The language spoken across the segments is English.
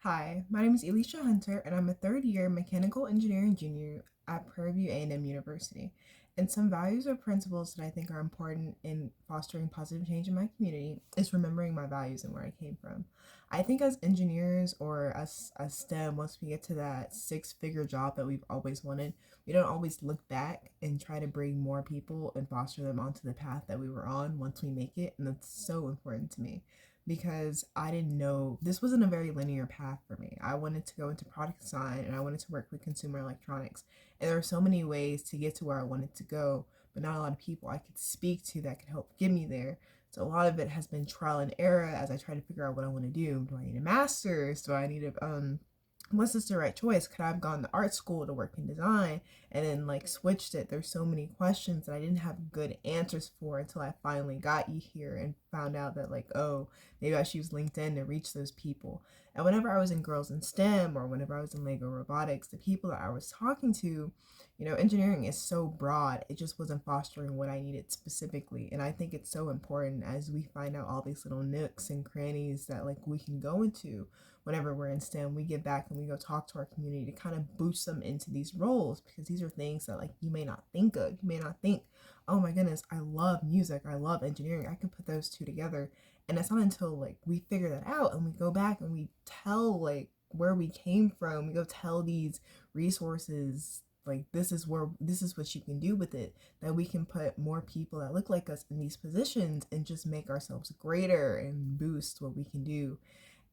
Hi, my name is Elisha Hunter, and I'm a third-year mechanical engineering junior at Prairie View A&M University. And some values or principles that I think are important in fostering positive change in my community is remembering my values and where I came from. I think as engineers or as STEM, once we get to that six-figure job that we've always wanted, we don't always look back and try to bring more people and foster them onto the path that we were on once we make it. And that's so important to me because I didn't know this wasn't a very linear path for me. I wanted to go into product design and I wanted to work with consumer electronics. And there are so many ways to get to where I wanted to go, but not a lot of people I could speak to that could help get me there. So a lot of it has been trial and error as I try to figure out what I want to do. Do I need a master's? Do I need a what's this the right choice? Could I have gone to art school to work in design and then like switched it? There's so many questions that I didn't have good answers for until I finally got you here and found out that like, oh, maybe I should use LinkedIn to reach those people. And whenever I was in Girls in STEM or whenever I was in Lego Robotics, the people that I was talking to, engineering is so broad. It just wasn't fostering what I needed specifically. And I think it's so important as we find out all these little nooks and crannies that like we can go into whenever we're in STEM, we get back and we go talk to our community to kind of boost them into these roles because these are things that like you may not think of. You may not think, oh my goodness, I love music, I love engineering, I can put those two together. And it's not until like we figure that out and we go back and we tell like where we came from, we go tell these resources like this is what you can do with it, that we can put more people that look like us in these positions and just make ourselves greater and boost what we can do.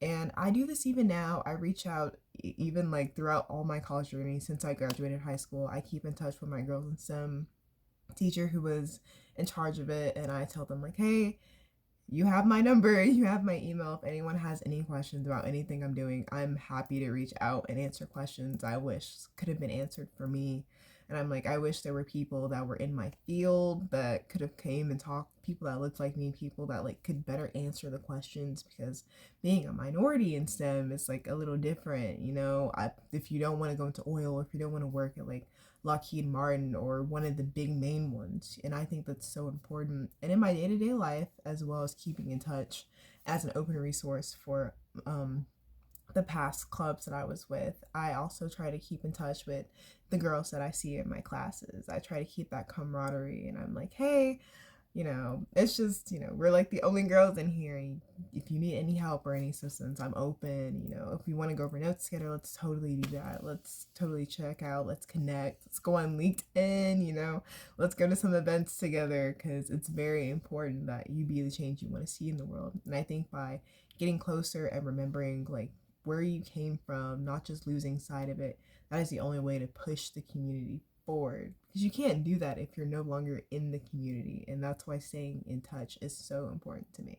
And I do this even now. I reach out even like throughout all my college journey since I graduated high school. I keep in touch with my Girls in STEM teacher who was in charge of it, and I tell them like, hey, you have my number, you have my email. If anyone has any questions about anything I'm doing, I'm happy to reach out and answer questions I wish could have been answered for me. And I'm like, I wish there were people that were in my field that could have came and talked, people that looked like me, people that like could better answer the questions because being a minority in STEM is like a little different, if you don't want to go into oil, if you don't want to work at like Lockheed Martin or one of the big main ones. And I think that's so important. And in my day to day life, as well as keeping in touch as an open resource for the past clubs that I was with, I also try to keep in touch with the girls that I see in my classes. I try to keep that camaraderie, and I'm like, hey, it's just, we're like the only girls in here. If you need any help or any assistance, I'm open. If we want to go over notes together, let's totally do that. Let's totally check out. Let's connect. Let's go on LinkedIn. Let's go to some events together because it's very important that you be the change you want to see in the world. And I think by getting closer and remembering like where you came from, not just losing sight of it, that is the only way to push the community forward, because you can't do that if you're no longer in the community, and that's why staying in touch is so important to me.